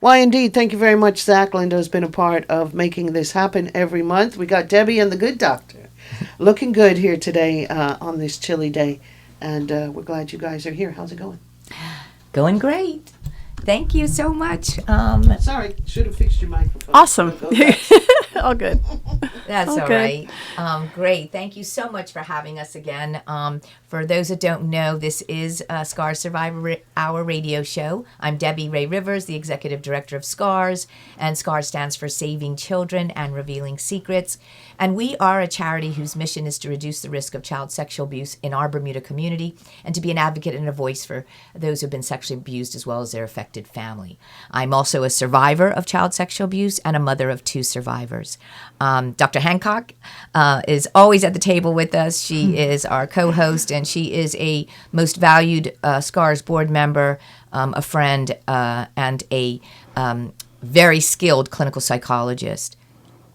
Why, indeed. Thank you very much, Zach. Linda has been a part of making this happen every month. We got Debbie and the Good Doctor looking good here today on this chilly day. And we're glad you guys are here. How's it going? Going great. Thank you so much. Sorry, should have fixed your microphone. Awesome. All good. That's all Okay. right. Great. Thank you so much for having us again. For those that don't know, this is SCARS Survivor Hour radio show. I'm Debbie Ray Rivers, the executive director of SCARS, and SCARS stands for Saving Children and Revealing Secrets. And we are a charity whose mission is to reduce the risk of child sexual abuse in our Bermuda community and to be an advocate and a voice for those who've been sexually abused as well as their affected family. I'm also a survivor of child sexual abuse and a mother of 2 survivors. Dr. Hancock is always at the table with us. She is our co-host, and she is a most valued SCARS board member, a friend, and a very skilled clinical psychologist.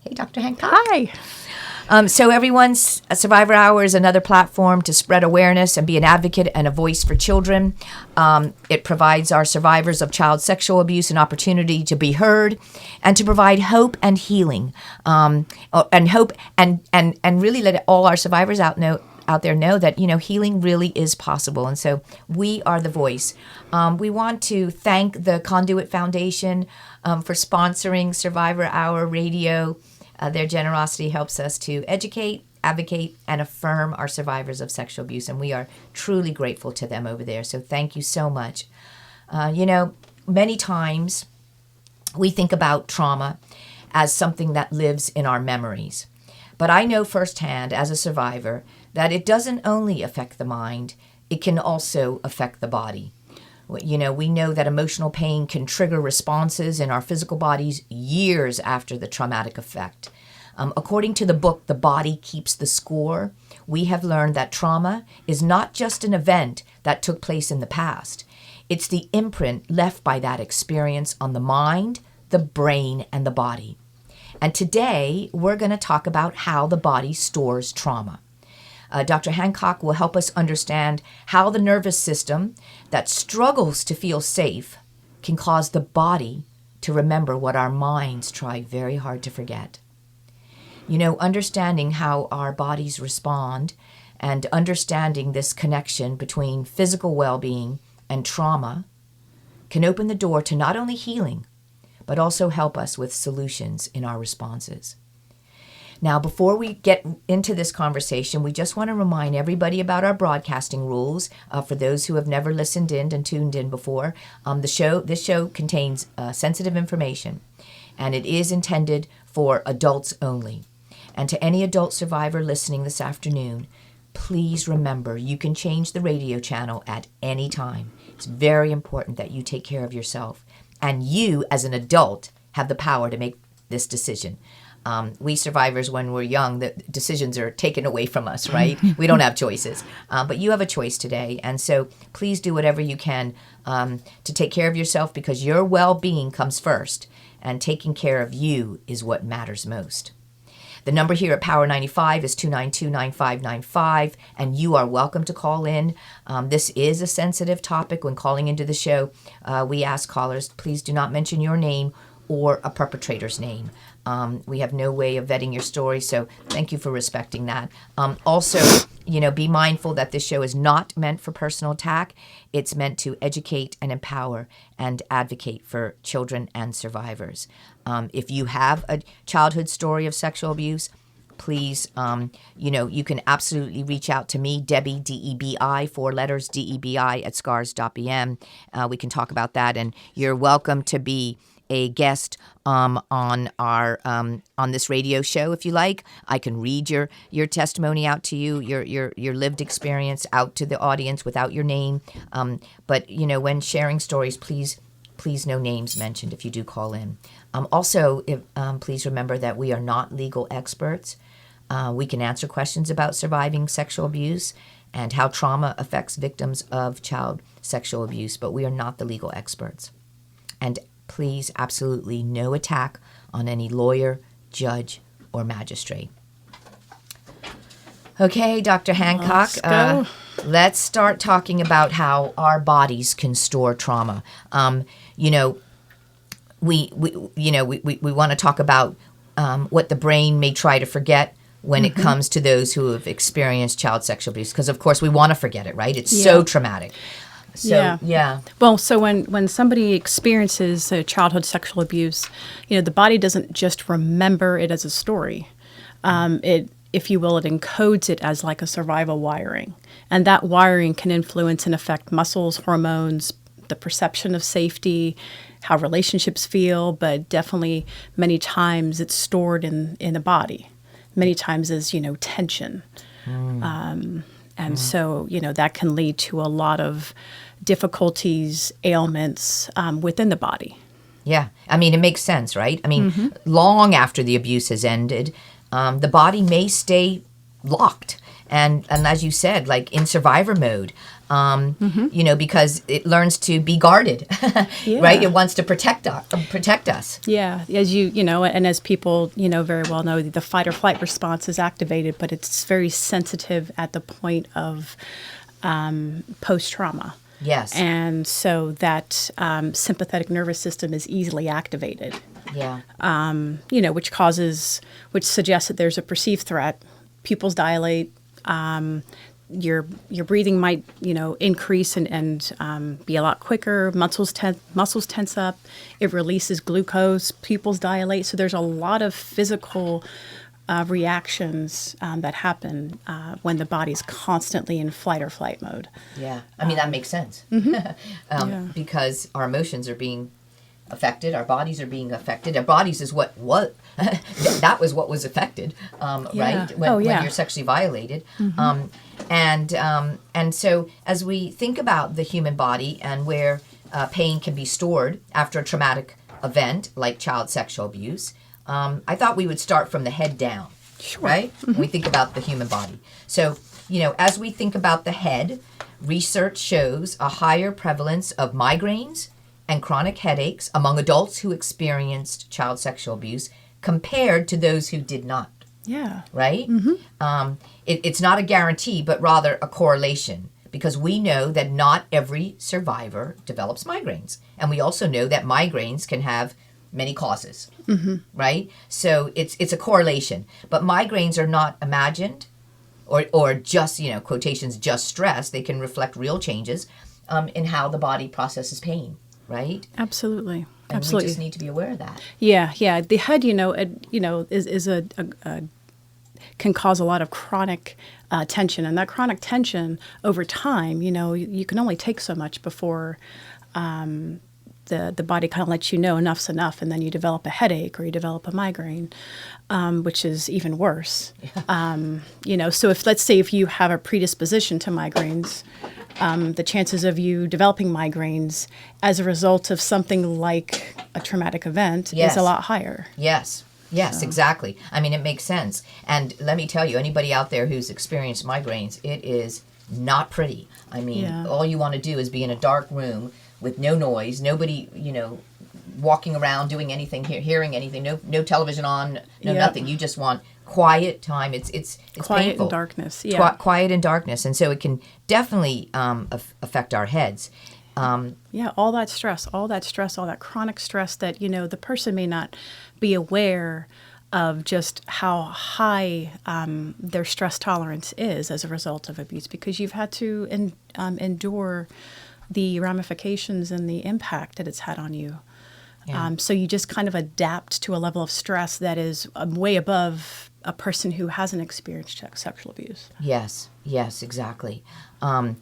Hey, Dr. Hancock. Hi. So everyone's Survivor Hour is another platform to spread awareness and be an advocate and a voice for children. It provides our survivors of child sexual abuse an opportunity to be heard and to provide hope and healing, and hope and really let all our survivors out there know that healing really is possible. And so we are the voice. We want to thank the Conduit Foundation for sponsoring Survivor Hour Radio. Their generosity helps us to educate, advocate, and affirm our survivors of sexual abuse, and we are truly grateful to them over there. So thank you so much. Many times we think about trauma as something that lives in our memories. But I know firsthand as a survivor that it doesn't only affect the mind, it can also affect the body. We know that emotional pain can trigger responses in our physical bodies years after the traumatic effect. According to the book, The Body Keeps the Score, we have learned that trauma is not just an event that took place in the past. It's the imprint left by that experience on the mind, the brain, and the body. And today, we're going to talk about how the body stores trauma. Dr. Hancock will help us understand how the nervous system that struggles to feel safe can cause the body to remember what our minds try very hard to forget. Understanding how our bodies respond and understanding this connection between physical well-being and trauma can open the door to not only healing, but also help us with solutions in our responses. Now, before we get into this conversation, we just want to remind everybody about our broadcasting rules. For those who have never listened in and tuned in before, this show contains sensitive information, and it is intended for adults only. And to any adult survivor listening this afternoon, please remember you can change the radio channel at any time. It's very important that you take care of yourself, and you, as an adult, have the power to make this decision. We survivors, when we're young, the decisions are taken away from us, right? We don't have choices. But you have a choice today. And so please do whatever you can to take care of yourself, because your well-being comes first. And taking care of you is what matters most. The number here at Power 95 is 292-9595, and you are welcome to call in. This is a sensitive topic. When calling into the show, we ask callers, please do not mention your name or a perpetrator's name. We have no way of vetting your story, so thank you for respecting that. Also, be mindful that this show is not meant for personal attack. It's meant to educate and empower and advocate for children and survivors. If you have a childhood story of sexual abuse, please, you can absolutely reach out to me, Debbie, DEBI, 4 letters, DEBI, at scars.bm. We can talk about that, and you're welcome to be a guest on our on this radio show if you like. I can read your testimony out to you, your lived experience out to the audience without your name. But when sharing stories, please no names mentioned if you do call in. Also, please remember that we are not legal experts. We can answer questions about surviving sexual abuse and how trauma affects victims of child sexual abuse, but we are not the legal experts. And please, absolutely no attack on any lawyer, judge, or magistrate. Okay, Dr. Hancock, let's start talking about how our bodies can store trauma. we want to talk about what the brain may try to forget when it comes to those who have experienced child sexual abuse, because of course we want to forget it, right? It's so traumatic. So yeah. Well, so when somebody experiences childhood sexual abuse, the body doesn't just remember it as a story. It, if you will, it encodes it as like a survival wiring, and that wiring can influence and affect muscles, hormones, the perception of safety, how relationships feel, but definitely many times it's stored in the body. Many times as, tension. And so, that can lead to a lot of difficulties, ailments within the body. Yeah. I mean, it makes sense, right? I mean, long after the abuse has ended, the body may stay locked. And as you said, like in survivor mode, because it learns to be guarded, right? It wants to protect us. Yeah, as and as people, very well know, the fight or flight response is activated, but it's very sensitive at the point of post-trauma. Yes. And so that sympathetic nervous system is easily activated. Yeah. Which suggests that there's a perceived threat. Pupils dilate. Your breathing might increase and be a lot quicker. Muscles tense up. It releases glucose. Pupils dilate. So there's a lot of physical reactions that happen when the body's constantly in fight or flight mode. Yeah, I mean that makes sense because our emotions are being affected. Our bodies are being affected. Our bodies is what that was what was affected, right? When you're sexually violated. And so as we think about the human body and where pain can be stored after a traumatic event like child sexual abuse, I thought we would start from the head down, right? When we think about the human body. So, as we think about the head, research shows a higher prevalence of migraines and chronic headaches among adults who experienced child sexual abuse compared to those who did not. Yeah. Right? It's not a guarantee, but rather a correlation, because we know that not every survivor develops migraines. And we also know that migraines can have many causes, right? So it's a correlation. But migraines are not imagined or just, quotations, just stress. They can reflect real changes in how the body processes pain, right? Absolutely. And Absolutely. we just need to be aware of that. Yeah. The head, is can cause a lot of chronic tension, and that chronic tension over time, you can only take so much before the body kind of lets you know enough's enough, and then you develop a headache or you develop a migraine, which is even worse. So if you have a predisposition to migraines, the chances of you developing migraines as a result of something like a traumatic event is a lot higher. Yes, exactly. I mean, it makes sense. And let me tell you, anybody out there who's experienced migraines, it is not pretty. I mean, all you want to do is be in a dark room with no noise, nobody, walking around doing anything, hearing anything, no television on, nothing. You just want quiet time. It's quiet painful. And darkness. Yeah. Quiet and darkness. And so it can definitely affect our heads. All that stress, all that chronic stress that, the person may not be aware of just how high their stress tolerance is as a result of abuse, because you've had to endure the ramifications and the impact that it's had on you. Yeah. So you just kind of adapt to a level of stress that is way above a person who hasn't experienced sexual abuse. Yes, exactly. And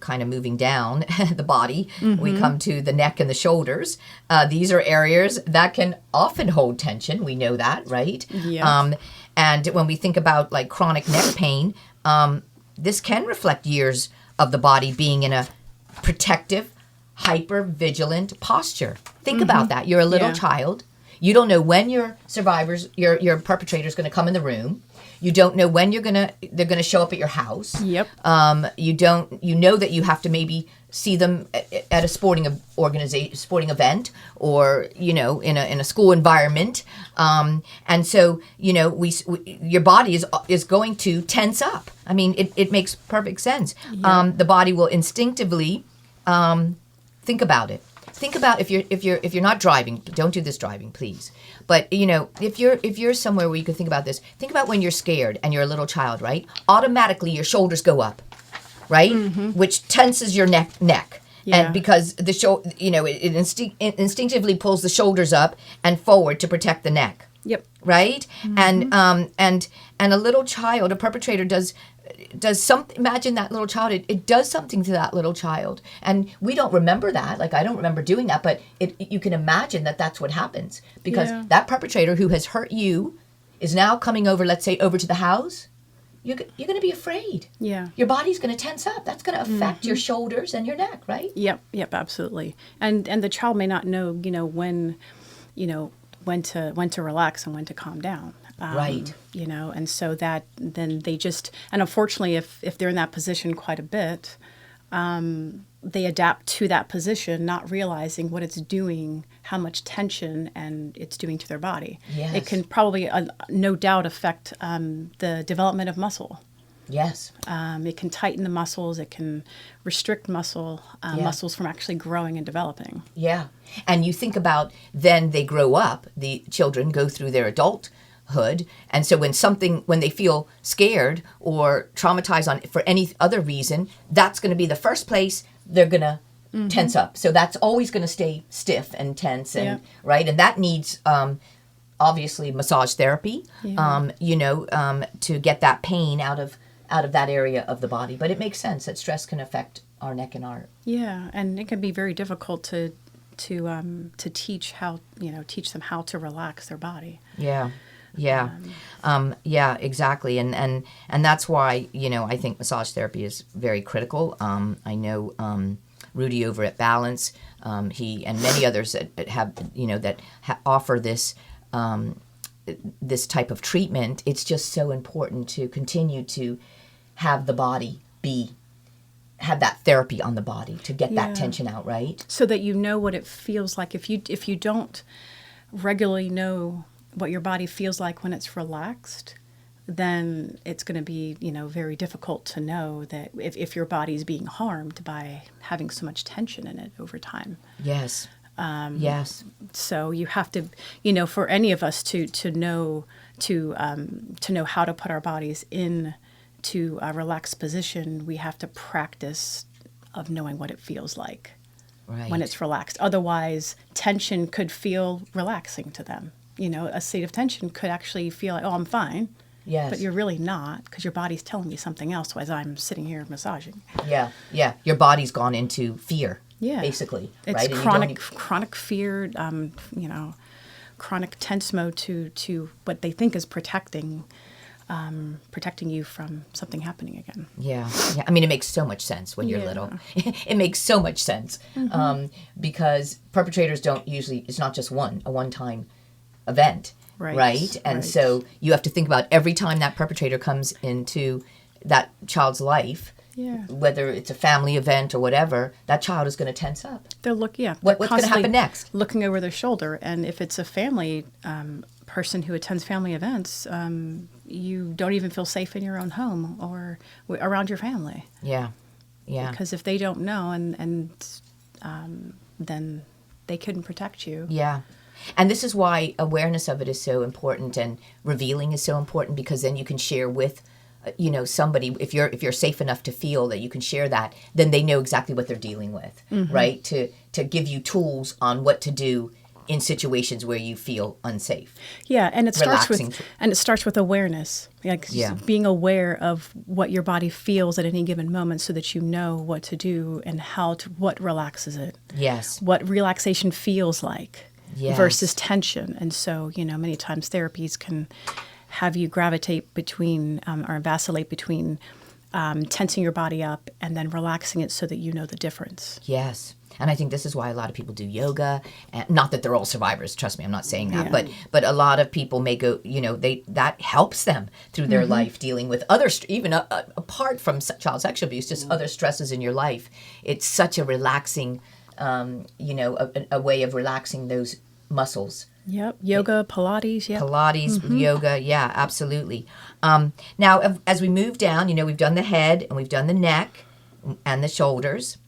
kind of moving down the body, we come to the neck and the shoulders. These are areas that can often hold tension. We know that, right? Yeah. And when we think about like chronic neck pain, this can reflect years of the body being in a protective, hyper-vigilant posture. Think about that. You're a little child. You don't know when your perpetrator is going to come in the room. You don't know when they're going to show up at your house. Yep. You know that you have to maybe see them at a sporting event, or in a school environment. And so your body is going to tense up. I mean, it makes perfect sense. Yeah. The body will instinctively think about it. think about if you're not driving, don't do this driving, please. But if you're somewhere where you can think about this, think about when you're scared and you're a little child, right? Automatically your shoulders go up, right? Which tenses your neck. Yeah. And because the it instinctively pulls the shoulders up and forward to protect the neck. Yep. Right? And a little child, a perpetrator does something. Imagine that little child. It does something to that little child, and we don't remember that. Like, I don't remember doing that, but you can imagine that that's what happens, because that perpetrator who has hurt you is now coming over. Let's say over to the house. You're going to be afraid. Yeah. Your body's going to tense up. That's going to affect your shoulders and your neck, right? Yep, absolutely. And the child may not know, when to relax and when to calm down. Right. And so that then they just, and unfortunately, if they're in that position quite a bit, they adapt to that position, not realizing what it's doing, how much tension and it's doing to their body. Yes. It can probably, no doubt, affect the development of muscle. Yes. It can tighten the muscles. It can restrict muscles from actually growing and developing. Yeah. And you think about, then they grow up, the children go through their adulthood, and so when they feel scared or traumatized for any other reason, that's going to be the first place they're going to tense up. So that's always going to stay stiff and tense, and right? And that needs obviously massage therapy, to get that pain out of that area of the body. But it makes sense that stress can affect our neck and our... Yeah, and it can be very difficult to teach them how to relax their body. Yeah. Yeah, exactly. And that's why, I think massage therapy is very critical. I know Rudy over at Balance, he and many others that have, offer this this type of treatment. It's just so important to continue to have the body have that therapy on the body to get that tension out, right? So that you know what it feels like. If you don't regularly know what your body feels like when it's relaxed, then it's going to be, very difficult to know that if your body's being harmed by having so much tension in it over time. Yes. Yes. So you have to, for any of us to know how to put our bodies in to a relaxed position, we have to practice of knowing what it feels like when it's relaxed. Otherwise, tension could feel relaxing to them. A state of tension could actually feel like, oh, I'm fine. Yes. But you're really not, because your body's telling you something else as I'm sitting here massaging. Yeah. Your body's gone into fear, basically. It's right? chronic fear, chronic tense mode to what they think is protecting you from something happening again. Yeah. I mean, it makes so much sense when you're little. It makes so much sense because perpetrators don't usually, it's not just a one-time event, right? And so you have to think about every time that perpetrator comes into that child's life, whether it's a family event or whatever, that child is going to tense up. They'll look, what's going to happen next? Looking over their shoulder, and if it's a family person who attends family events, you don't even feel safe in your own home or around your family. Yeah. Because if they don't know, and then they couldn't protect you. Yeah. And this is why awareness of it is so important, and revealing is so important, because then you can share with, somebody, if you're safe enough to feel that you can share that, then they know exactly what they're dealing with, right? To give you tools on what to do in situations where you feel unsafe. Yeah, and it starts with awareness, being aware of what your body feels at any given moment, so that you know what to do and what relaxes it. Yes. What relaxation feels like. Yes. Versus tension. And so, many times therapies can have you gravitate between or vacillate between tensing your body up and then relaxing it so that you know the difference. Yes. And I think this is why a lot of people do yoga. And not that they're all survivors, trust me, I'm not saying that. But a lot of people may go, that helps them through their life, dealing with other, even apart from child sexual abuse, just other stresses in your life. It's such a relaxing a way of relaxing those muscles. Yep. Yoga, Pilates. Yep. Pilates, yoga. Yeah, absolutely. Now, as we move down, we've done the head and we've done the neck and the shoulders.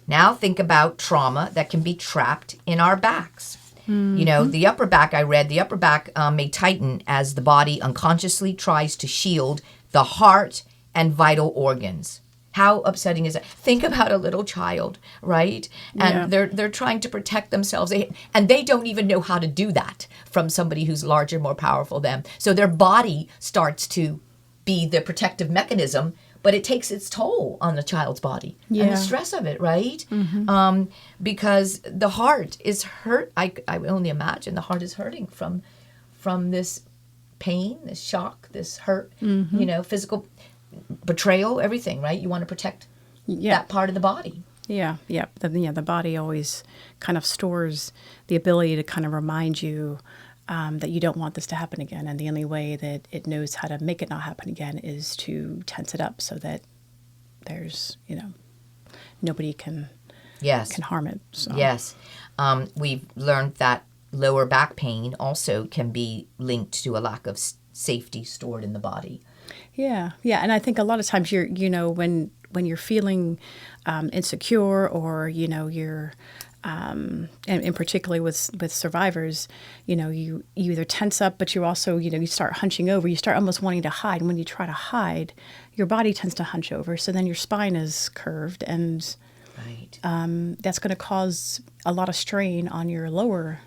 Now think about trauma that can be trapped in our backs. You know, the upper back, I read, the upper back may tighten as the body unconsciously tries to shield the heart and vital organs. How upsetting is that? Think about a little child, right? And they're trying to protect themselves, and they don't even know how to do that from somebody who's larger, more powerful than them. So their body starts to be the protective mechanism, but it takes its toll on the child's body and the stress of it, right? Because the heart is hurt. I only imagine the heart is hurting from this pain, this shock, this hurt, you know, physical betrayal, everything, right? You want to protect that part of the body. Yeah. The body always kind of stores the ability to kind of remind you that you don't want this to happen again. And the only way that it knows how to make it not happen again is to tense it up so that there's, you know, nobody can harm it. So. Yes. We've learned that lower back pain also can be linked to a lack of safety stored in the body. Yeah. And I think a lot of times when you're feeling insecure, or, you know, you're, and particularly with survivors, you know, you either tense up, but you also, you know, you start hunching over, you start almost wanting to hide. And when you try to hide, your body tends to hunch over. So then your spine is curved, and that's going to cause a lot of strain on your lower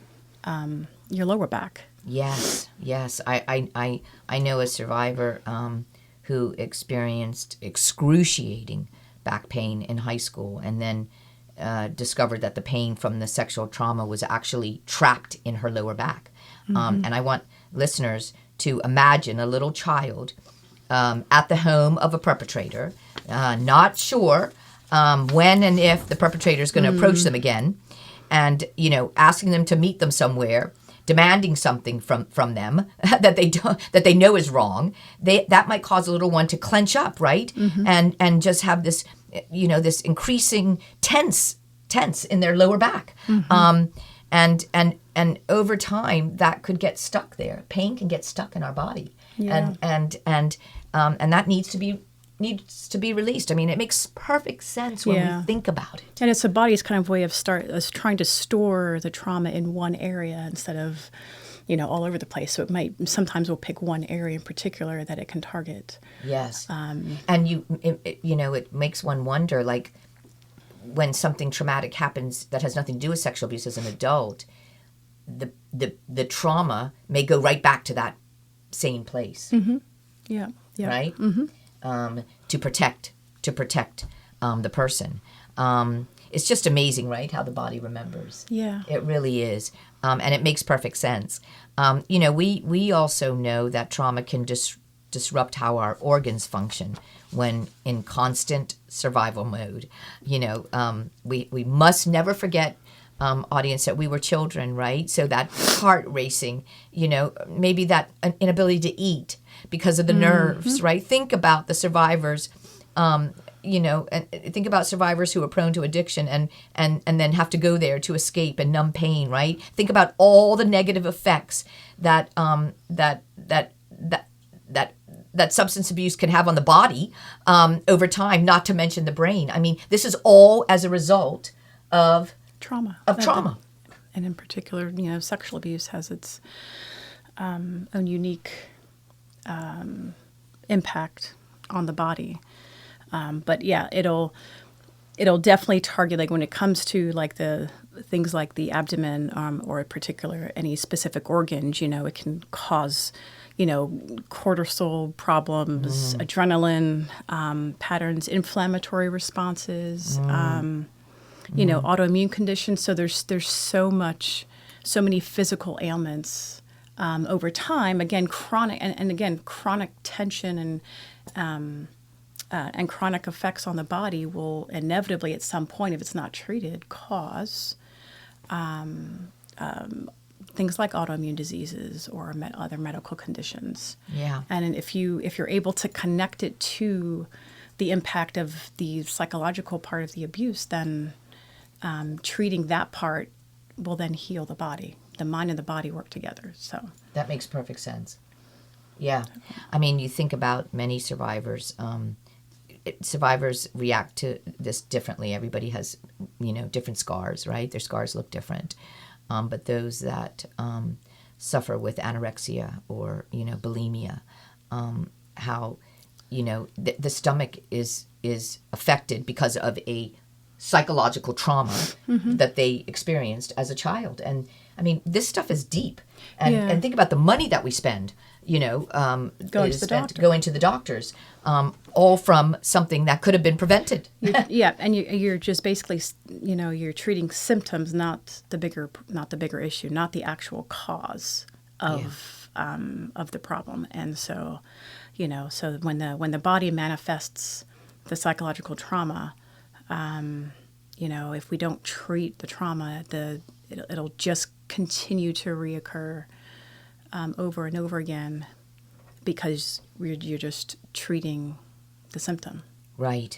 back. Yes. I know a survivor who experienced excruciating back pain in high school, and then discovered that the pain from the sexual trauma was actually trapped in her lower back. And I want listeners to imagine a little child at the home of a perpetrator, not sure when and if the perpetrator is going to approach them again, and, you know, asking them to meet them somewhere, demanding something from them that they know is wrong. That might cause a little one to clench up, right? And just have this, you know, this increasing tense in their lower back. And over time that could get stuck there. Pain can get stuck in our body. And that needs to be released. I mean, it makes perfect sense when we think about it. And it's the body's kind of way of trying to store the trauma in one area instead of, you know, all over the place. So sometimes we'll pick one area in particular that it can target. Yes. And it makes one wonder, like, when something traumatic happens that has nothing to do with sexual abuse as an adult, the trauma may go right back to that same place. Yeah. Right? To protect the person. It's just amazing, right? How the body remembers. Yeah. It really is. And it makes perfect sense. You know, we also know that trauma can disrupt how our organs function when in constant survival mode. You know, we must never forget, audience, that we were children, right? So that heart racing, you know, maybe that inability to eat because of the nerves, right? Think about the survivors, you know, and think about survivors who are prone to addiction and then have to go there to escape and numb pain, right? Think about all the negative effects that substance abuse can have on the body over time, not to mention the brain. I mean, this is all as a result of trauma. And in particular, you know, sexual abuse has its own unique impact on the body. But yeah, it'll definitely target, like when it comes to like the things like the abdomen, or in particular any specific organs, you know, it can cause, you know, cortisol problems, adrenaline patterns, inflammatory responses, you know, autoimmune conditions. So there's so many physical ailments over time. Again, chronic and chronic tension and chronic effects on the body will inevitably, at some point, if it's not treated, cause things like autoimmune diseases or other medical conditions. Yeah. And if you're able to connect it to the impact of the psychological part of the abuse, then treating that part will then heal the body. The mind and the body work together. So that makes perfect sense. Yeah. I mean, you think about many survivors, survivors react to this differently. Everybody has, different scars, right? Their scars look different. But those that suffer with anorexia or, bulimia, how, the stomach is affected because of a psychological trauma that they experienced as a child. And I mean, this stuff is deep. And think about the money that we spend, Going to the doctor. going to the doctors, all from something that could have been prevented. And you're just basically, you're treating symptoms, not the bigger issue, not the actual cause of the problem. And so, so when the body manifests the psychological trauma, if we don't treat the trauma, it'll just continue to reoccur over and over again, because you're just treating the symptom, Right.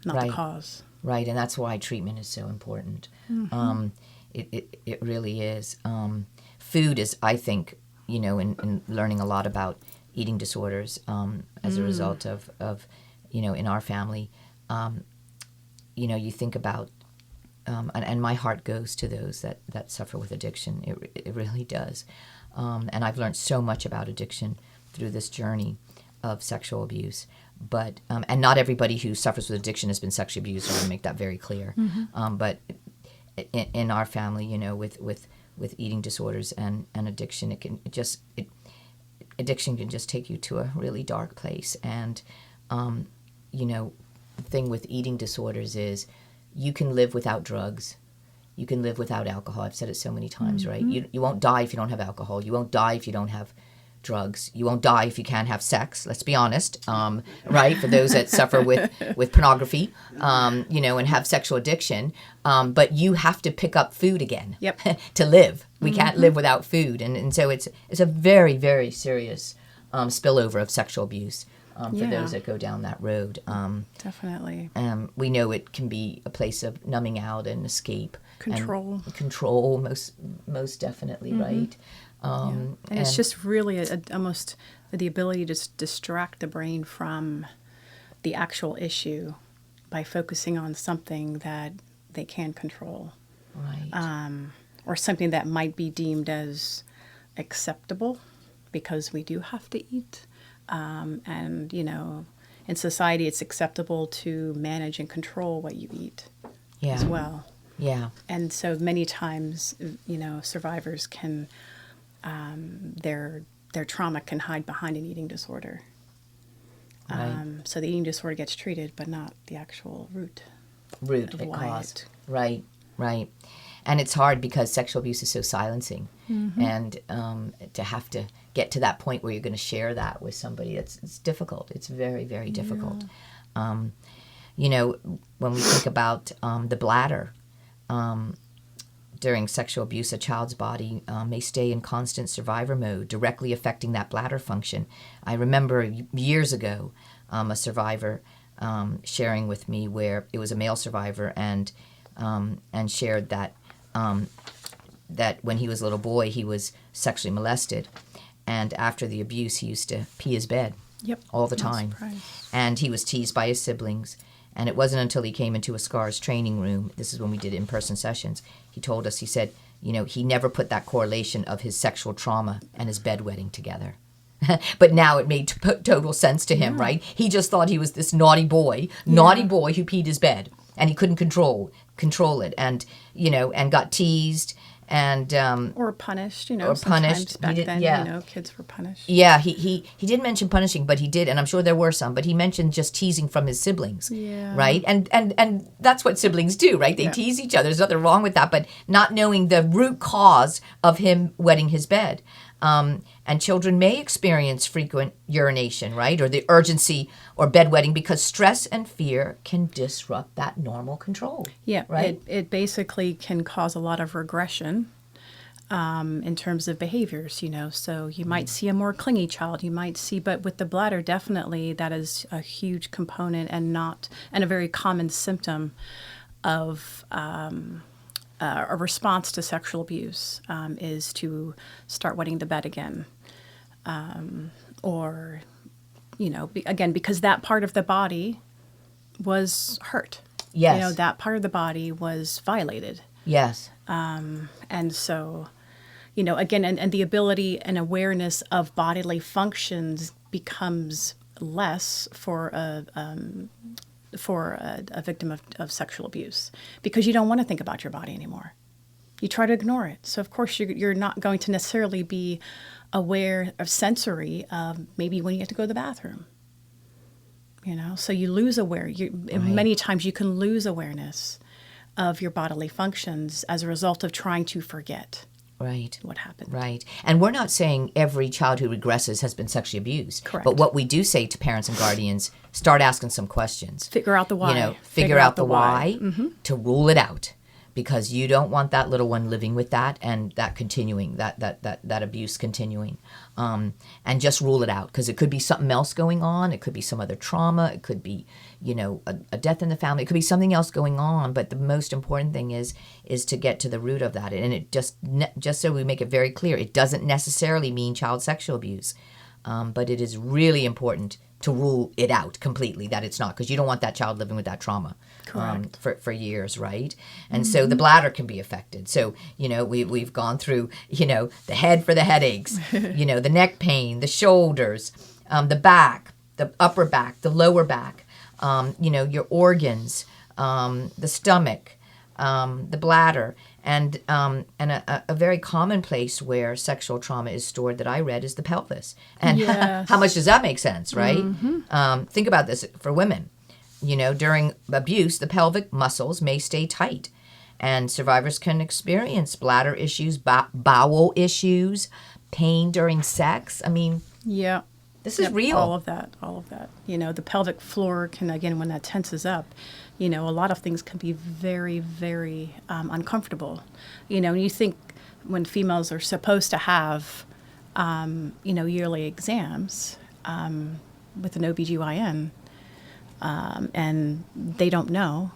not Right. the cause. Right, and that's why treatment is so important. It really is. Food is, I think, in learning a lot about eating disorders as a result of in our family, you think about, and my heart goes to those that suffer with addiction. It really does. And I've learned so much about addiction through this journey of sexual abuse. But and not everybody who suffers with addiction has been sexually abused. I want to make that very clear. But in our family, with eating disorders and addiction, addiction can just take you to a really dark place. And the thing with eating disorders is you can live without drugs. You can live without alcohol. I've said it so many times, right? You won't die if you don't have alcohol. You won't die if you don't have drugs. You won't die if you can't have sex. Let's be honest, right? For those that suffer with pornography, and have sexual addiction, but you have to pick up food again to live. We can't live without food, and so it's a very, very serious spillover of sexual abuse for those that go down that road. Definitely. We know it can be a place of numbing out and escape. Control. And control, most definitely, right? And it's just really almost the ability to distract the brain from the actual issue by focusing on something that they can control. Right. Or something that might be deemed as acceptable, because we do have to eat. And, in society, it's acceptable to manage and control what you eat as well. Yeah. And so many times, survivors can, their trauma can hide behind an eating disorder. Right. So the eating disorder gets treated, but not the actual root of It why caused. Right. And it's hard because sexual abuse is so silencing. And to have to get to that point where you're going to share that with somebody, it's difficult. It's very, very difficult. When we think about the bladder, during sexual abuse, a child's body may stay in constant survivor mode, directly affecting that bladder function. I remember years ago a survivor sharing with me, where it was a male survivor, and shared that that when he was a little boy, he was sexually molested, and after the abuse, he used to pee his bed all the time, and he was teased by his siblings. And it wasn't until he came into a SCARS training room, this is when we did in-person sessions, he told us, he said, he never put that correlation of his sexual trauma and his bedwetting together. But now it made total sense to him, right? He just thought he was this naughty boy who peed his bed, and he couldn't control it, and, and got teased. And or punished, or punished. Back then, kids were punished. Yeah, he didn't mention punishing, but he did, and I'm sure there were some. But he mentioned just teasing from his siblings, right? And that's what siblings do, right? They tease each other. There's nothing wrong with that, but not knowing the root cause of him wetting his bed. And children may experience frequent urination, right, or the urgency or bedwetting, because stress and fear can disrupt that normal control. Yeah, right. It basically can cause a lot of regression in terms of behaviors. So you might see a more clingy child. You might see, but with the bladder, definitely that is a huge component and a very common symptom of. A response to sexual abuse is to start wetting the bed again. Or, again, because that part of the body was hurt. Yes. You know, that part of the body was violated. Yes. And so, you know, again, and the ability and awareness of bodily functions becomes less for a victim of sexual abuse, because you don't want to think about your body anymore. You try to ignore it. So of course you're not going to necessarily be aware of sensory, maybe when you have to go to the bathroom. You know, so you lose Many times you can lose awareness of your bodily functions as a result of trying to forget Right. what happened. Right. And we're not saying every child who regresses has been sexually abused. Correct. But what we do say to parents and guardians, start asking some questions. Figure out the why. You know, figure out the why to rule it out. Because you don't want that little one living with that and that continuing, that abuse continuing. And just rule it out, because it could be something else going on. It could be some other trauma. It could be, you know, a death in the family. It could be something else going on. But the most important thing is to get to the root of that. And it just so we make it very clear, it doesn't necessarily mean child sexual abuse. But it is really important to rule it out completely, that it's not, because you don't want that child living with that trauma for years, right? And so the bladder can be affected. So, you know, we've gone through, you know, the head for the headaches, you know, the neck pain, the shoulders, the back, the upper back, the lower back, you know, your organs, the stomach, the bladder. And a very common place where sexual trauma is stored that I read is the pelvis. And Yes. how much does that make sense, right? Think about this for women. You know, during abuse, the pelvic muscles may stay tight. And survivors can experience bladder issues, bowel issues, pain during sex. I mean, Yeah. this is Yep, real. All of that. You know, the pelvic floor can, again, when that tenses up, you know, a lot of things can be very, very uncomfortable. You know, and you think when females are supposed to have, you know, yearly exams with an OBGYN, and they don't know,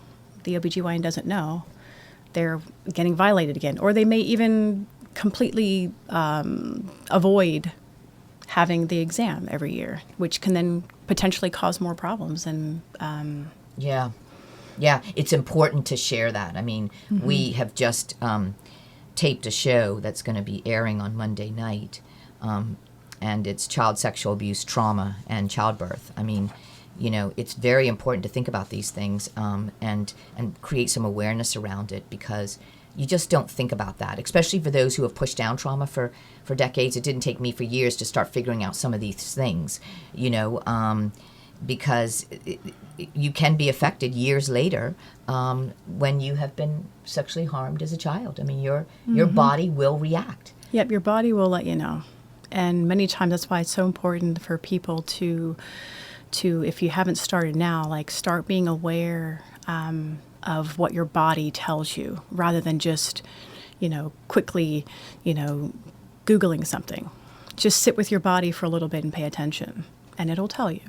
the OBGYN doesn't know, they're getting violated again. Or they may even completely avoid having the exam every year, which can then potentially cause more problems. And Yeah. Yeah. It's important to share that. I mean, we have just taped a show that's going to be airing on Monday night, and it's child sexual abuse, trauma, and childbirth. I mean, you know, it's very important to think about these things and create some awareness around it, because you just don't think about that, especially for those who have pushed down trauma for decades. It didn't take me for years to start figuring out some of these things, you know, because you can be affected years later when you have been sexually harmed as a child. I mean, your body will react. yep, your body will let you know. And many times that's why it's so important for people to if you haven't started now, like start being aware of what your body tells you, rather than just, you know, quickly, you know, Googling something. Just sit with your body for a little bit and pay attention, and it'll tell you.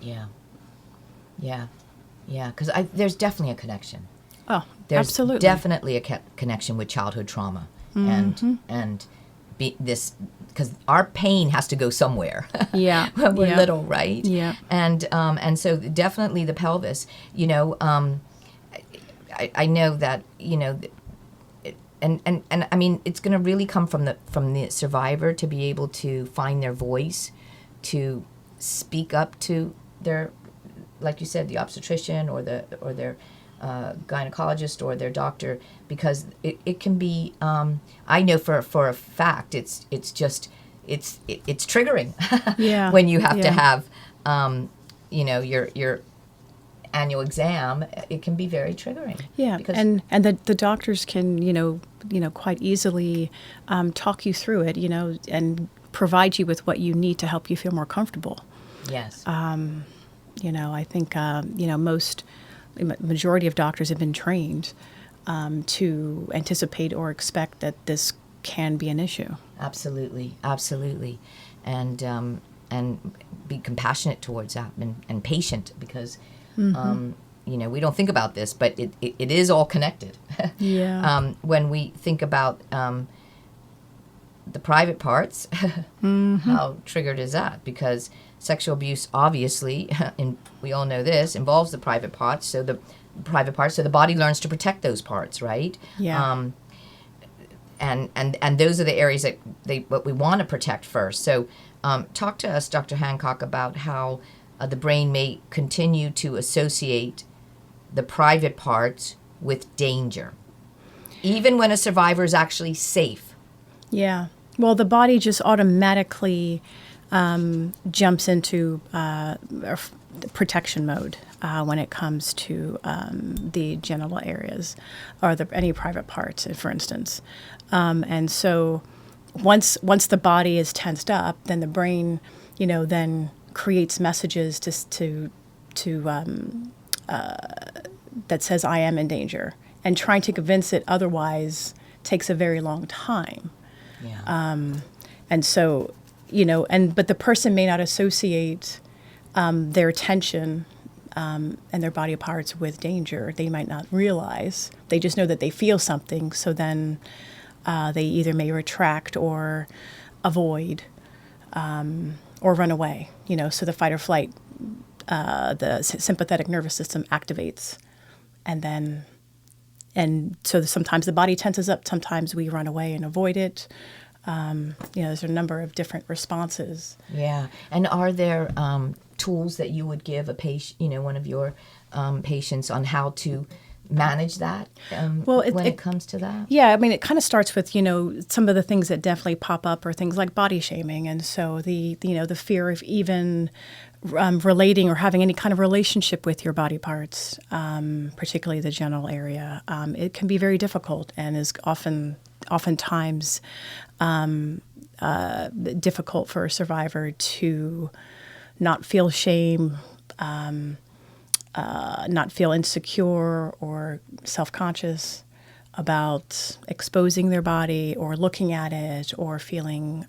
Yeah. Yeah. Yeah. Because there's definitely a connection. Oh, There's absolutely. definitely a connection with childhood trauma and because our pain has to go somewhere. Yeah. when we're Yeah. little, right? Yeah. And so definitely the pelvis. You know, I know that, you know, and I mean, it's going to really come from the survivor to be able to find their voice, to speak up to their, like you said, the obstetrician or their gynecologist or their doctor, because it can be. I know for a fact it's triggering. Yeah. When you have to Yeah. have, you know, your annual exam, it can be very triggering. Yeah, Because and the doctors can, you know, quite easily talk you through it, you know, and provide you with what you need to help you feel more comfortable. yes. You know, I think, you know, majority of doctors have been trained to anticipate or expect that this can be an issue. Absolutely, absolutely, and be compassionate towards that and patient, because you know, we don't think about this, but it is all connected. Yeah. When we think about the private parts, how triggered is that? Because sexual abuse, obviously, and we all know this, involves the private parts. So the body learns to protect those parts, right? Yeah. And those are the areas that what we want to protect first. So talk to us, Dr. Hancock, about how the brain may continue to associate the private parts with danger, even when a survivor is actually safe. Yeah. Well, the body just automatically jumps into protection mode when it comes to the genital areas or any private parts, for instance. And so once the body is tensed up, then the brain, then creates messages that says I am in danger, and trying to convince it otherwise takes a very long time. Yeah. And so, but the person may not associate their tension and their body parts with danger. They might not realize. They just know that they feel something. So then they either may retract or avoid or run away. So the fight or flight, the sympathetic nervous system activates, and so sometimes the body tenses up. Sometimes we run away and avoid it. There's a number of different responses. Yeah. And are there tools that you would give a patient, one of your patients, on how to manage that when it comes to that? Yeah, I mean, it kind of starts with, some of the things that definitely pop up are things like body shaming. And so the fear of even relating or having any kind of relationship with your body parts, particularly the genital area, it can be very difficult and is oftentimes difficult for a survivor to not feel shame, not feel insecure or self-conscious about exposing their body or looking at it or feeling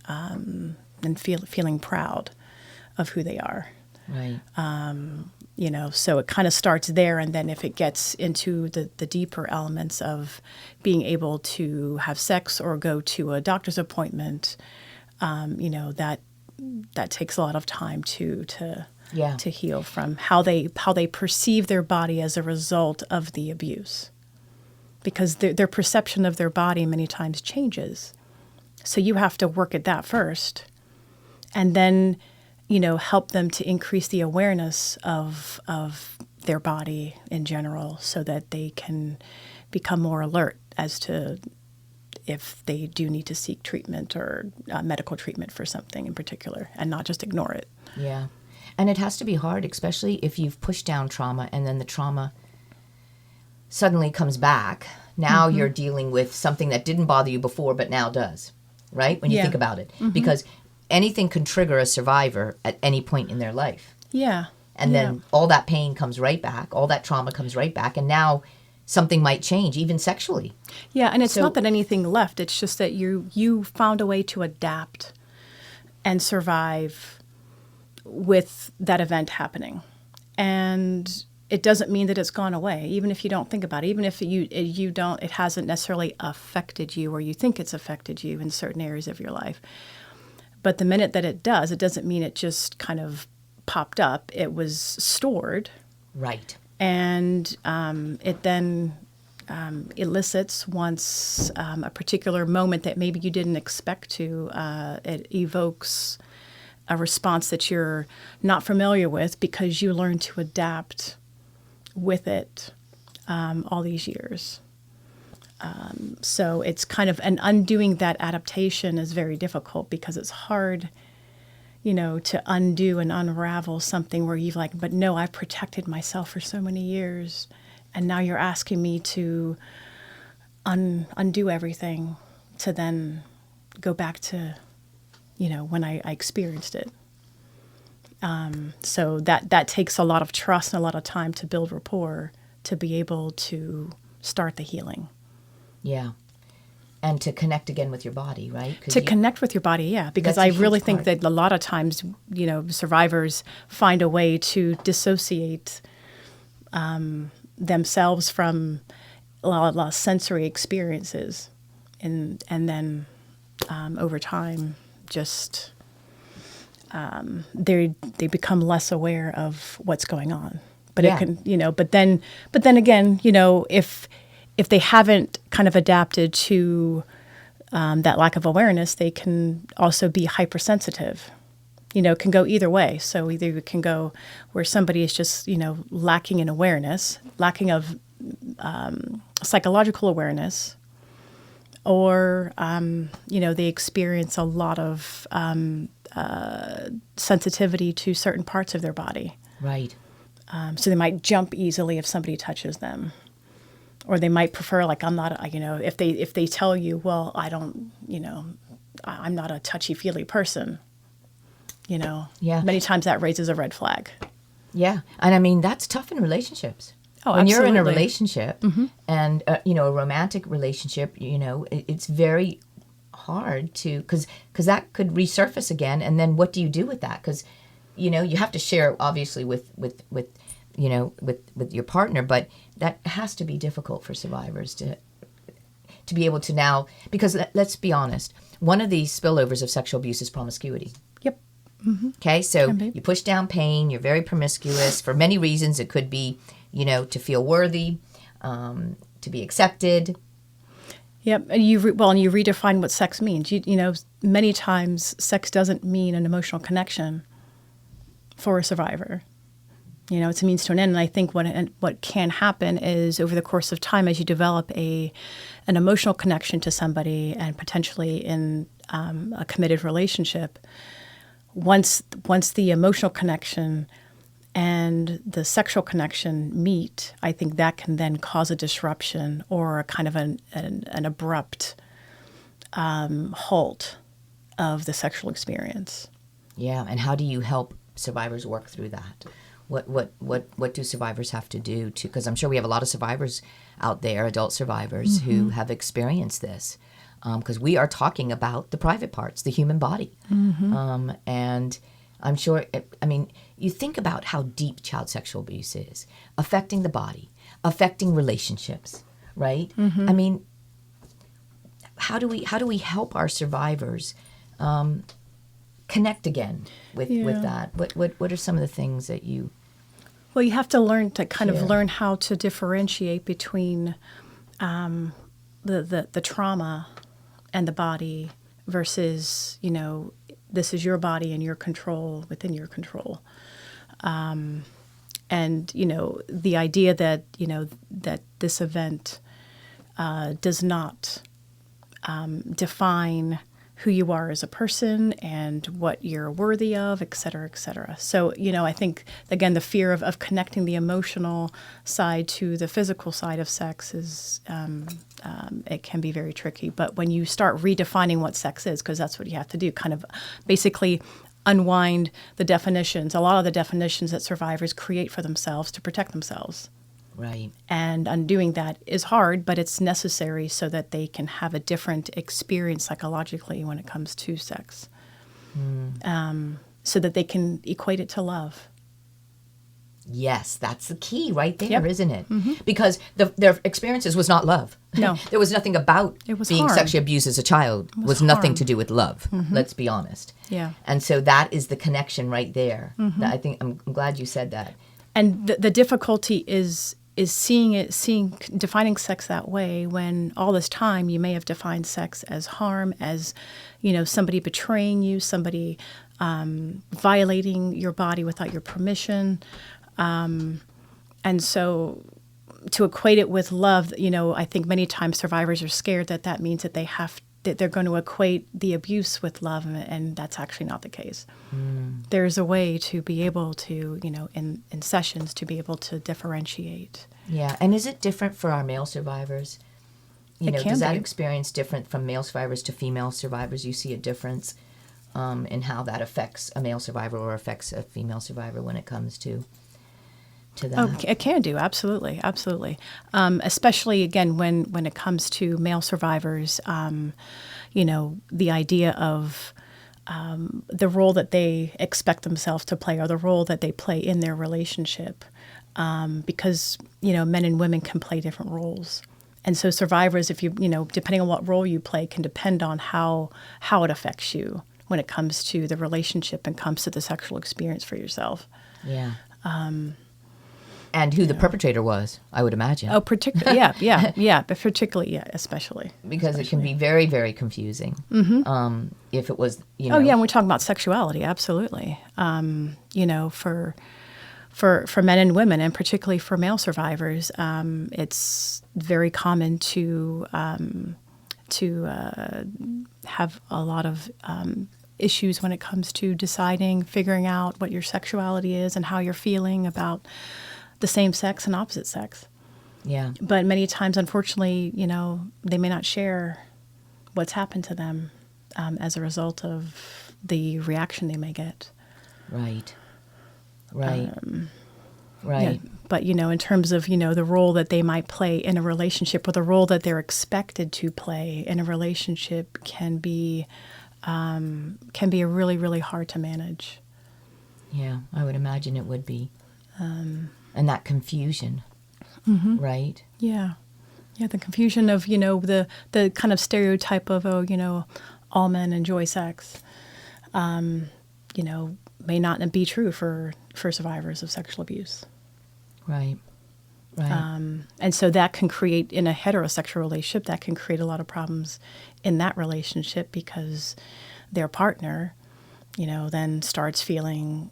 feeling proud of who they are. Right. So it kind of starts there, and then if it gets into the deeper elements of being able to have sex or go to a doctor's appointment, that takes a lot of time to heal from how they perceive their body as a result of the abuse, because their perception of their body many times changes. So you have to work at that first, and then help them to increase the awareness of their body in general, so that they can become more alert as to if they do need to seek treatment or medical treatment for something in particular, and not just ignore it. Yeah. And it has to be hard, especially if you've pushed down trauma and then the trauma suddenly comes back. Now you're dealing with something that didn't bother you before but now does, right? When you think about it. Because anything can trigger a survivor at any point in their life. Yeah. And then all that pain comes right back, all that trauma comes right back, and now something might change, even sexually. Yeah, and it's not that anything left. It's just that you found a way to adapt and survive with that event happening. And it doesn't mean that it's gone away, even if you don't think about it, even if it hasn't necessarily affected you, or you think it's affected you in certain areas of your life. But the minute that it does, it doesn't mean it just kind of popped up. It was stored. Right. And it then elicits once a particular moment that maybe you didn't expect to. It evokes a response that you're not familiar with, because you learn to adapt with it all these years. So it's kind of, and undoing that adaptation is very difficult, because it's hard, to undo and unravel something where you've but no, I've protected myself for so many years, and now you're asking me to undo everything to then go back to, when I experienced it. So that takes a lot of trust and a lot of time to build rapport to be able to start the healing. Yeah. And to connect again with your body, right? Connect with your body, yeah. Because I really think that a lot of times, survivors find a way to dissociate themselves from a lot of sensory experiences. And then over time, just they become less aware of what's going on. But Yeah. it can, but then again, if they haven't kind of adapted to that lack of awareness, they can also be hypersensitive. It can go either way. So either it can go where somebody is just, lacking in awareness, lacking of psychological awareness, or, they experience a lot of sensitivity to certain parts of their body. Right. So they might jump easily if somebody touches them. Or they might prefer, like, I'm not, if they tell you, well, I don't, I'm not a touchy-feely person, Yeah. many times that raises a red flag. Yeah. And I mean, that's tough in relationships. Oh, when you're in a absolutely. relationship and, a romantic relationship, it's very hard to, because that could resurface again. And then what do you do with that? Because, you have to share, obviously, with your partner, but that has to be difficult for survivors to be able to now, because let's be honest, one of these spillovers of sexual abuse is promiscuity. Yep. Okay, so Can be. you push down pain, you're very promiscuous for many reasons. It could be, to feel worthy, to be accepted. Yep. And you redefine what sex means. Many times sex doesn't mean an emotional connection for a survivor. It's a means to an end. And I think what can happen is over the course of time, as you develop an emotional connection to somebody and potentially in a committed relationship, once the emotional connection and the sexual connection meet, I think that can then cause a disruption or a kind of an abrupt halt of the sexual experience. Yeah, and how do you help survivors work through that? What do survivors have to do to? Because I'm sure we have a lot of survivors out there, adult survivors, who have experienced this. Because we are talking about the private parts, the human body, and I'm sure. You think about how deep child sexual abuse is, affecting the body, affecting relationships, right? I mean, how do we help our survivors connect again with that? What are some of the things that you? Well, you have to learn to kind of Share. learn how to differentiate between the trauma and the body versus, this is your body and your control within your control. And, the idea that, that this event does not define who you are as a person and what you're worthy of, et cetera, et cetera. So, I think, again, the fear of connecting the emotional side to the physical side of sex is, it can be very tricky. But when you start redefining what sex is, because that's what you have to do, kind of basically unwind the definitions, a lot of the definitions that survivors create for themselves to protect themselves. Right. And undoing that is hard, but it's necessary so that they can have a different experience psychologically when it comes to sex. So that they can equate it to love. Yes, that's the key right there, Yep. isn't it? Because their experiences was not love. No. There was nothing about It was being harm. sexually abused as a child. was Was nothing harm. to do with love. Let's be honest. Yeah. And so that is the connection right there. That I think I'm glad you said that. And the difficulty is defining sex that way when all this time you may have defined sex as harm, as, somebody betraying you, somebody violating your body without your permission. And so to equate it with love, I think many times survivors are scared that means that they're going to equate the abuse with love, and that's actually not the case. There's a way to be able to, in sessions, to be able to differentiate. Yeah. And is it different for our male survivors? It can Does that be. experience different from male survivors to female survivors? You see a difference in how that affects a male survivor or affects a female survivor when it comes to that? Oh, it can do, absolutely, absolutely. Especially again when it comes to male survivors, the idea of the role that they expect themselves to play or the role that they play in their relationship, because men and women can play different roles. And so survivors, if depending on what role you play, can depend on how it affects you when it comes to the relationship and comes to the sexual experience for yourself. Yeah. And who the perpetrator was, I would imagine. Oh, particularly, yeah, but particularly, especially. Because it can be very, very confusing. If it was, Oh, yeah, and we're talking about sexuality, absolutely. For men and women, and particularly for male survivors, it's very common to have a lot of issues when it comes to deciding, figuring out what your sexuality is and how you're feeling about the same sex and opposite sex. Yeah. But many times, unfortunately, they may not share what's happened to them as a result of the reaction they may get. Right. Yeah. Right. But, in terms of, the role that they might play in a relationship or the role that they're expected to play in a relationship can be really, really hard to manage. Yeah, I would imagine it would be. And that confusion, right? Yeah. Yeah, the confusion of, the kind of stereotype of, all men enjoy sex, may not be true for survivors of sexual abuse. Right. And so that can create, in a heterosexual relationship, that can create a lot of problems in that relationship because their partner, then starts feeling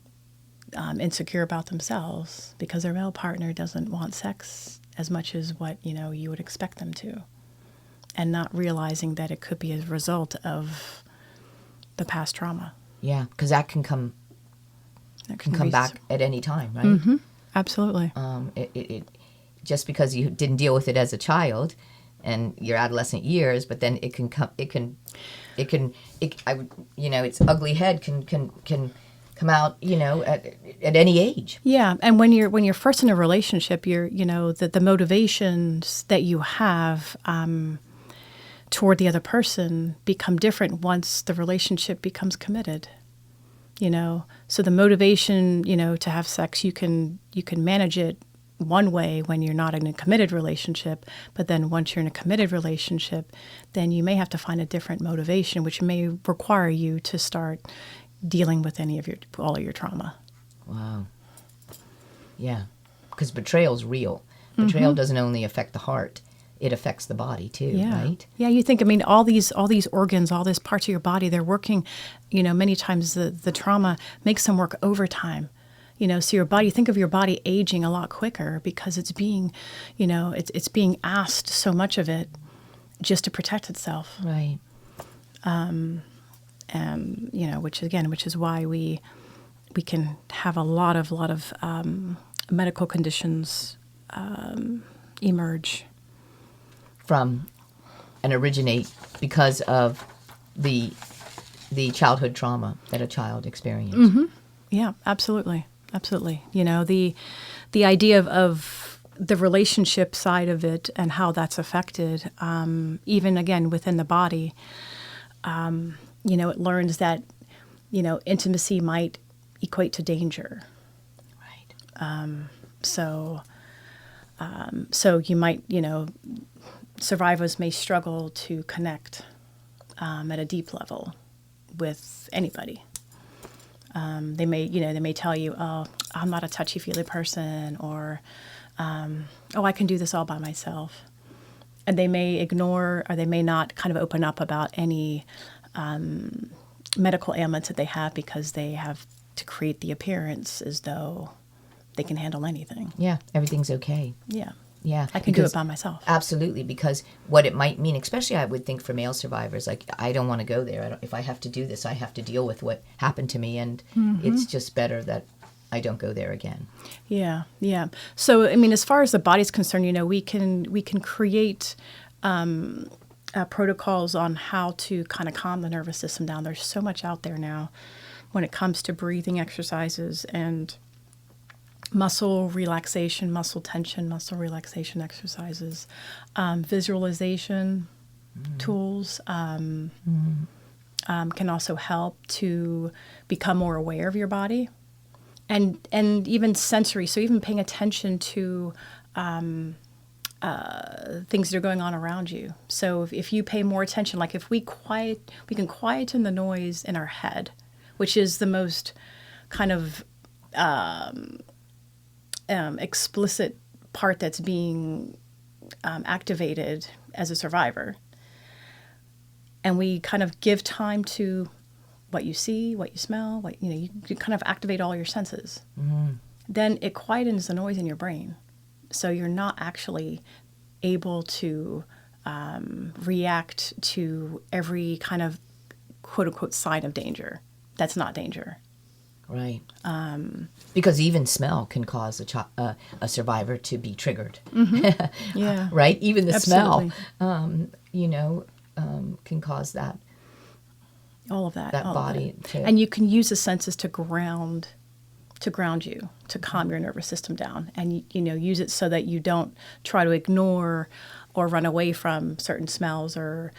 insecure about themselves because their male partner doesn't want sex as much as what, you would expect them to. And not realizing that it could be a result of the past trauma. Yeah, because that can come back at any time, right? Mm-hmm. Absolutely. It just because you didn't deal with it as a child and your adolescent years, but then its ugly head can come out, at any age. Yeah, and when you're first in a relationship, you're the motivations that you have toward the other person become different once the relationship becomes committed. So the motivation, to have sex, you can manage it one way when you're not in a committed relationship, but then once you're in a committed relationship, then you may have to find a different motivation, which may require you to start dealing with all of your trauma. Wow. Yeah, because betrayal's real. Betrayal doesn't only affect the heart; it affects the body too, right? Yeah, you think, all these organs, all these parts of your body, they're working, many times the trauma makes them work overtime. So your body, think of your body aging a lot quicker because it's being, it's being asked so much of it just to protect itself. Right. And, which is why we can have a lot of medical conditions emerge. From and originate because of the childhood trauma that a child experienced. Mm-hmm. Yeah, absolutely. The idea of the relationship side of it and how that's affected, even again within the body, it learns that, intimacy might equate to danger. Right. So you might, survivors may struggle to connect at a deep level with anybody. They may tell you, "Oh, I'm not a touchy-feely person," or, "Oh, I can do this all by myself," and they may ignore or they may not kind of open up about any medical ailments that they have because they have to create the appearance as though they can handle anything. Yeah, everything's okay. Yeah. Yeah, I can do it by myself. Absolutely, because what it might mean, especially I would think for male survivors, like, I don't want to go there. If I have to do this, I have to deal with what happened to me, and it's just better that I don't go there again. Yeah. So, as far as the body's concerned, we can create protocols on how to kind of calm the nervous system down. There's so much out there now when it comes to breathing exercises and muscle relaxation, muscle tension, muscle relaxation exercises, visualization tools can also help to become more aware of your body, and even sensory. So even paying attention to things that are going on around you. So if you pay more attention, like if we can quieten the noise in our head, which is the most kind of explicit part that's being activated as a survivor. And we kind of give time to what you see, what you smell, you kind of activate all your senses. Then it quietens the noise in your brain. So you're not actually able to react to every kind of quote unquote sign of danger. That's not danger. Right. Because even smell can cause a survivor to be triggered. Yeah. Right? Even the Absolutely. smell, can cause that. All of that. That all of body it. to- And you can use the senses to ground you, to calm your nervous system down, and use it so that you don't try to ignore or run away from certain smells or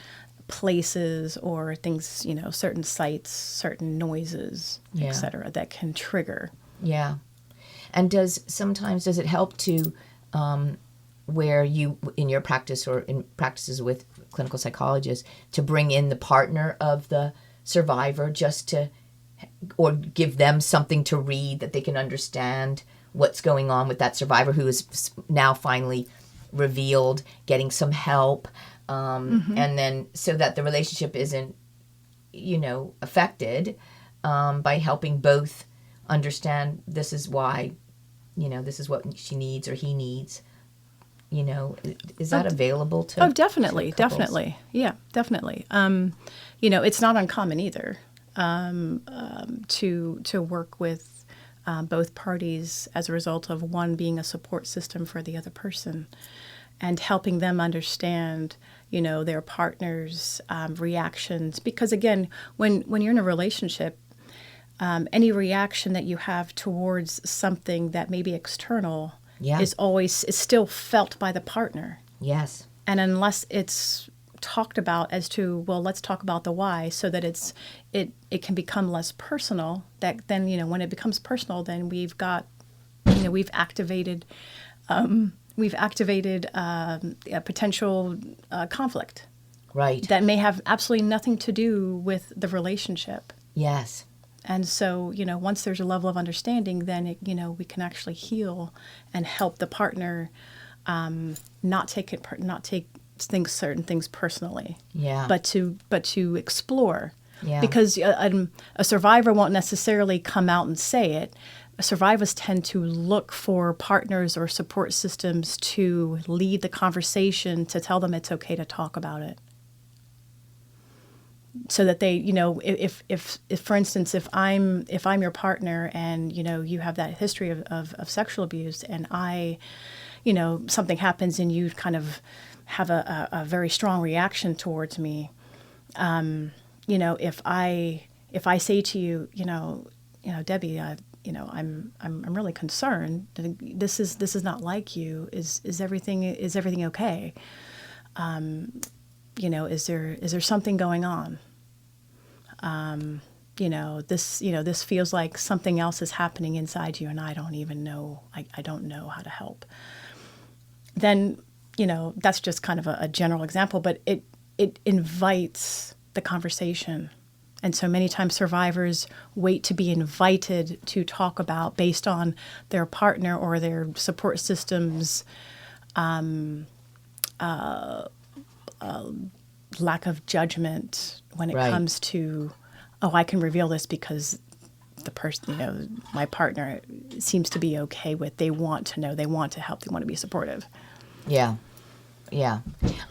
places or things, certain sights, certain noises, Yeah. etc. that can trigger. Yeah. And does it help to, where you, in your practice or in practices with clinical psychologists, to bring in the partner of the survivor or give them something to read that they can understand what's going on with that survivor who is now finally revealed, getting some help, and then so that the relationship isn't, affected by helping both understand this is why, this is what she needs or he needs. Is that available to? Oh, definitely, to couples? definitely. Yeah, definitely. It's not uncommon either to work with both parties as a result of one being a support system for the other person and helping them understand, their partner's reactions. Because again, when you're in a relationship, any reaction that you have towards something that may be external Yeah. is still felt by the partner. Yes. And unless it's talked about as to, well, let's talk about the why, so that it can become less personal, that then, when it becomes personal, then we've activated a potential conflict Right. that may have absolutely nothing to do with the relationship. Yes. And so, once there's a level of understanding, then we can actually heal and help the partner not take certain things personally. Yeah. But to explore. Yeah. Because a survivor won't necessarily come out and say it. Survivors tend to look for partners or support systems to lead the conversation, to tell them it's okay to talk about it. So that they, if for instance, if I'm your partner and, you have that history of sexual abuse, and I, something happens and you kind of have a very strong reaction towards me, if I say to you, Debbie, I'm really concerned. This is not like you. Is everything okay? Is there something going on? This feels like something else is happening inside you, and I don't even know. I don't know how to help. Then, that's just kind of a general example, but it invites the conversation. And so many times survivors wait to be invited to talk about, based on their partner or their support system's lack of judgment when it Right. comes to, I can reveal this because the person, my partner seems to be okay with, they want to know, they want to help, they want to be supportive. Yeah. Yeah.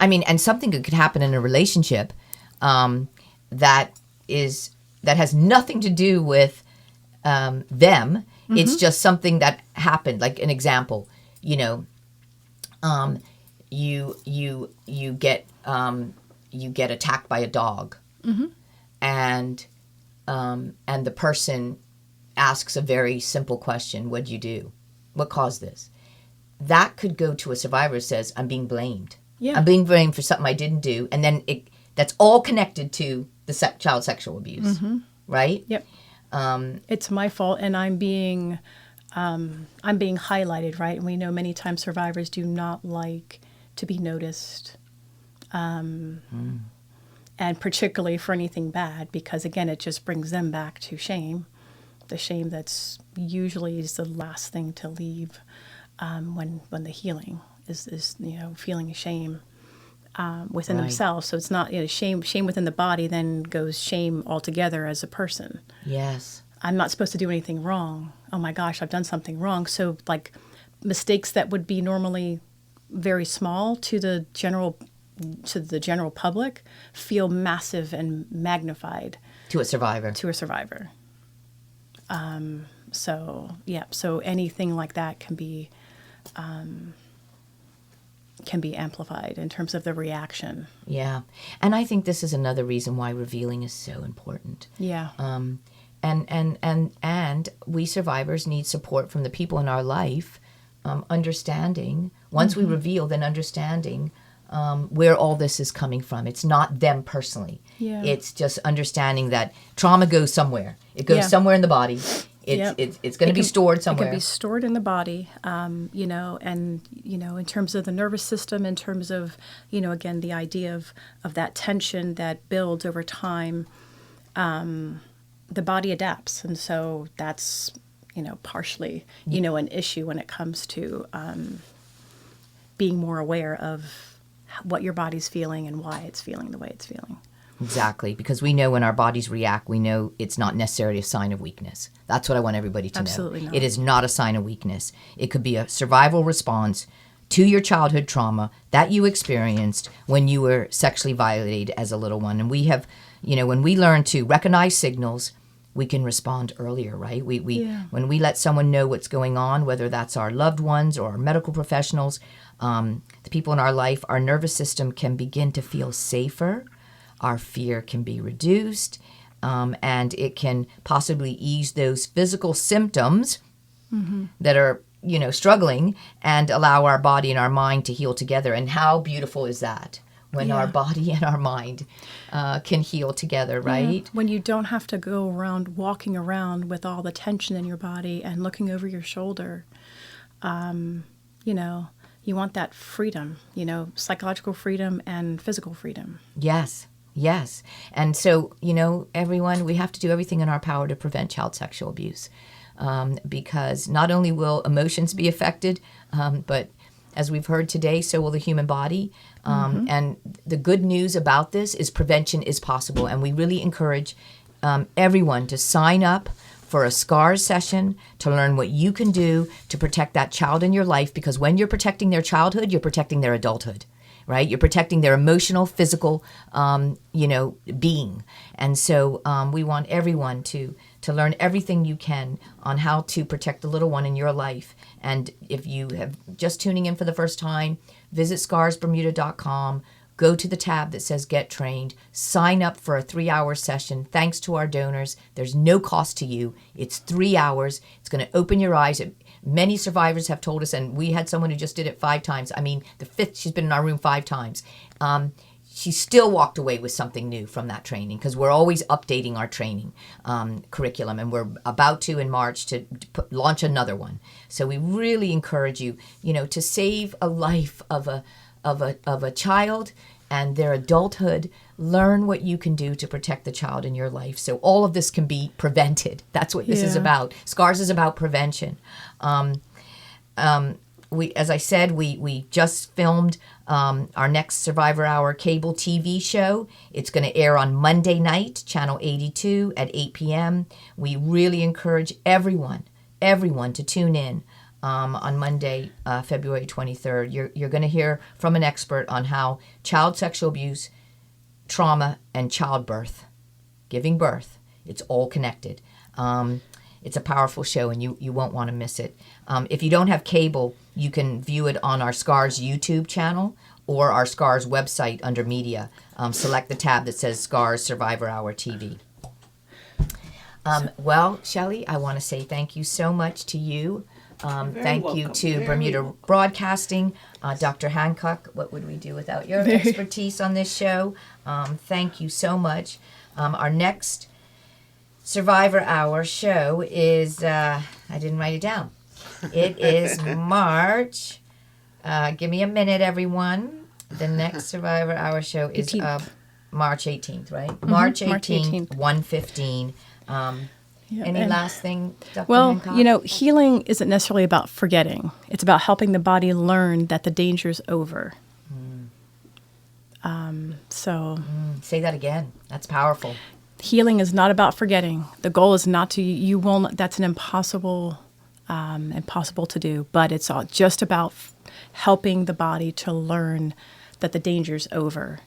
I mean, and something that could happen in a relationship that has nothing to do with them. Mm-hmm. It's just something that happened. Like an example, you get attacked by a dog, mm-hmm. and the person asks a very simple question: "What'd you do? What caused this?" That could go to a survivor who says, "I'm being blamed. Yeah. I'm being blamed for something I didn't do," and then that's all connected to the child sexual abuse, mm-hmm. right? Yep. It's my fault, and I'm being highlighted, right? And we know many times survivors do not like to be noticed, and particularly for anything bad, because again, it just brings them back to shame. The shame that's usually is the last thing to leave when the healing is feeling shame within Right. themselves. So it's not shame within the body, then goes shame altogether as a person. Yes. I'm not supposed to do anything wrong. Oh my gosh, I've done something wrong. So like mistakes that would be normally very small to the general public feel massive and magnified To a survivor. to a survivor. So anything like that can be amplified in terms of the reaction. Yeah. And I think this is another reason why revealing is so important. Yeah. And we survivors need support from the people in our life, understanding, once we reveal, then understanding where all this is coming from. It's not them personally. Yeah. It's just understanding that trauma goes somewhere. It goes Yeah. somewhere in the body. Yep. It's going to be stored somewhere. It can be stored in the body, and in terms of the nervous system, in terms of, again, the idea of that tension that builds over time, the body adapts. And so that's, partially, an issue when it comes to being more aware of what your body's feeling and why it's feeling the way it's feeling. Exactly, because we know when our bodies react, we know it's not necessarily a sign of weakness. That's what I want everybody to Absolutely know. not. It is not a sign of weakness. It could be a survival response to your childhood trauma that you experienced when you were sexually violated as a little one. And we have, when we learn to recognize signals, we can respond earlier, right? When we let someone know what's going on, whether that's our loved ones or our medical professionals, the people in our life, our nervous system can begin to feel safer. Our fear can be reduced, and it can possibly ease those physical symptoms that are, struggling, and allow our body and our mind to heal together. And how beautiful is that when our body and our mind can heal together, right? Yeah. When you don't have to go around walking around with all the tension in your body and looking over your shoulder, you want that freedom, psychological freedom and physical freedom. Yes. Yes. And so, everyone, we have to do everything in our power to prevent child sexual abuse, because not only will emotions be affected, but as we've heard today, so will the human body. And the good news about this is prevention is possible. And we really encourage everyone to sign up for a SCARS session to learn what you can do to protect that child in your life, because when you're protecting their childhood, you're protecting their adulthood. Right? You're protecting their emotional, physical, being. And so we want everyone to learn everything you can on how to protect the little one in your life. And if you have just tuning in for the first time, visit scarsbermuda.com, go to the tab that says Get Trained, sign up for a 3-hour session. Thanks to our donors. There's no cost to you. It's 3 hours. It's going to open your eyes. Many survivors have told us, and we had someone who just did it 5 times. I mean, the 5th, she's been in our room 5 times. She still walked away with something new from that training, because we're always updating our training curriculum, and we're about to in March to launch another one. So we really encourage you, to save a life of a child and their adulthood. Learn what you can do to protect the child in your life. So all of this can be prevented. That's what this is about. SCARS is about prevention. As I said, we just filmed our next Survivor Hour cable TV show. It's going to air on Monday night, channel 82 at 8 p.m. We really encourage everyone to tune in on Monday, February 23rd. You're going to hear from an expert on how child sexual abuse, trauma, and childbirth, giving birth, it's all connected. It's a powerful show, and you won't want to miss it. If you don't have cable, you can view it on our SCARS YouTube channel or our SCARS website under media. Select the tab that says SCARS Survivor Hour TV. Well, Shelley, I want to say thank you so much to you. Thank you to Bermuda Broadcasting. Dr. Hancock, what would we do without your expertise on this show? Thank you so much. Our next Survivor Hour show is, I didn't write it down. It is March Give me a minute, everyone. The next Survivor Hour show is 18th. March 18th, right? March 18th, 18th. 1:15. Yeah, Any and- last thing, Dr. Well, Hancock? you know, healing isn't necessarily about forgetting. It's about helping the body learn that the danger's over. So Say that again. That's powerful. healing is not about forgetting. The goal is not to, you will not, that's an impossible to do, but it's all just about helping the body to learn that the danger's over.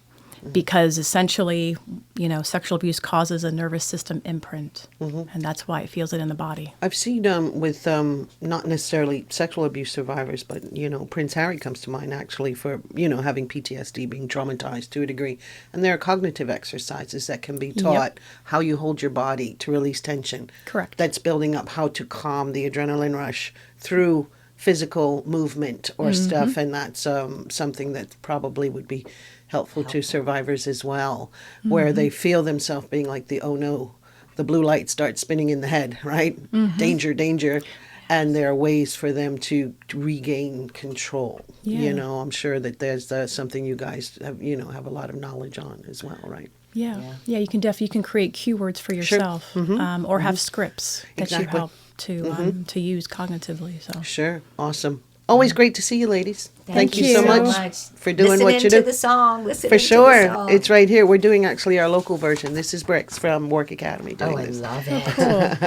Because essentially, you know, sexual abuse causes a nervous system imprint, and that's why it feels it in the body. I've seen with not necessarily sexual abuse survivors, but Prince Harry comes to mind actually for having PTSD, being traumatized to a degree, and there are cognitive exercises that can be taught how you hold your body to release tension. Correct. That's building up how to calm the adrenaline rush through physical movement or stuff, and that's something that probably would be helpful to survivors as well, where they feel themselves being like the, oh no, the blue light starts spinning in the head, right? Danger, danger. And there are ways for them to regain control. Yeah. I'm sure that there's something you guys have a lot of knowledge on as well, right? Yeah, you can you can create cue words for yourself, or have scripts that you Exactly. help to use cognitively. So Sure. Awesome. Always great to see you, ladies. Thank you so you. much for doing what you Listening do. to the song. Listening For to the sure. song. It's right here. We're doing actually our local version. This is Bricks from Work Academy doing Oh, I this. love it.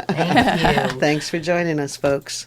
Thank you. Thanks for joining us, folks.